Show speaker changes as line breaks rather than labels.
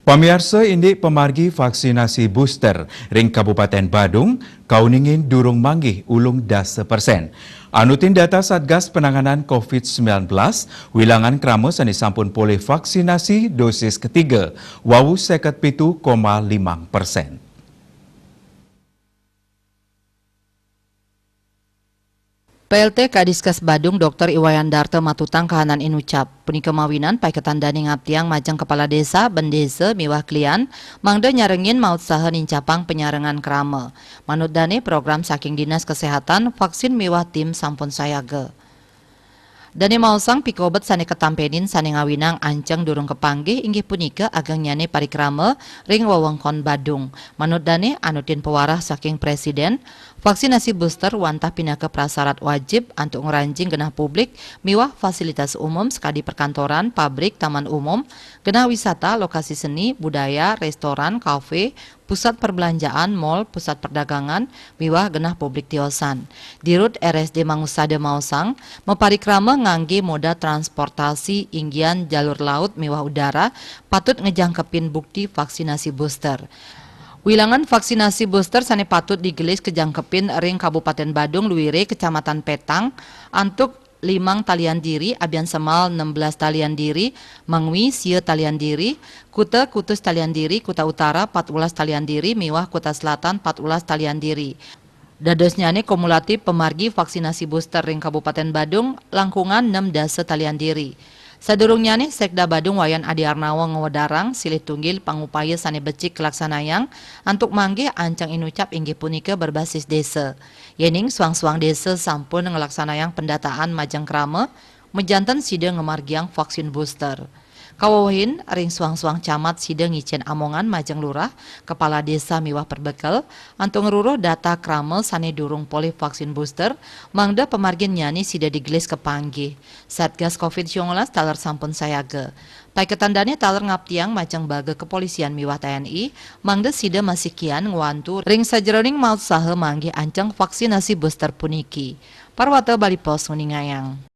Pemirsa indik pemargi vaksinasi booster ring Kabupaten Badung, kauningin durung manggih ulung 10%. Anutin data Satgas Penanganan COVID-19, wilangan krama sani sampun poleh vaksinasi dosis ketiga, wawu 57,5%.
PLT Kadiskas Badung Dr. Iwayan Darto matutang kahanan inucap. Puni kemawinan pai ketandani ngaptiang majang kepala desa, bendesa, miwah klian, mangda nyarengin maut saha nincapang penyarengan krama. Manut dane program saking Dinas Kesehatan, vaksin miwah tim sampun sayage. Dani mausang pikobet sane ketampenin sane ngawinang anceng durung kepanggih inggih punika ageng nyane parikrama ring wewengkon Badung. Manut dane anutin pewarah saking presiden, vaksinasi booster wantah pinaka prasarat wajib antuk ngeranjing genah publik miwah fasilitas umum sekadi perkantoran, pabrik, taman umum, genah wisata, lokasi seni, budaya, restoran, kafe, pusat perbelanjaan, mall, pusat perdagangan, miwah genah publik tiosan. Dirut RSD Mangusade Mausang, meparikrama ngangge moda transportasi inggian jalur laut miwah udara patut ngejangkepin bukti vaksinasi booster. Wilangan vaksinasi booster sane patut digelis kejangkepin ring Kabupaten Badung Luire Kecamatan Petang antuk 5 talian diri, abian semal 16 talian diri, mangwi sia talian diri, kuta kutus talian diri, kuta utara 14 talian diri, miwah kuta selatan 14 talian diri. Dadosnyane kumulatif pemargi vaksinasi booster ring Kabupaten Badung langkungan 6 dasa talian diri. Sadurungnyane Sekda Badung Wayan Adi Arnawa ngewedarang silih tunggil pangupaya sane becik kelaksanayang antuk manggih ancang inucap inggih punika berbasis desa. Yening suang-suang desa sampun ngelaksanayang pendataan majang krama mejanten sida ngemargiang vaksin booster. Kawawahin ring suang-suang camat sida ngicen amongan majang lurah kepala desa miwah perbekal antuk ngeruruh data krama sane durung polih vaksin booster mangda pemargin nyani sida digelis kepanggih. Satgas COVID-19 taler sampun sayage. Pai ketandane taler ngaptiang macang baga kepolisian miwah TNI mangda sida masih kian ngwantu ring sajeroning maut saha manggih ancang vaksinasi booster puniki. Parwata Bali Pos nguningayang.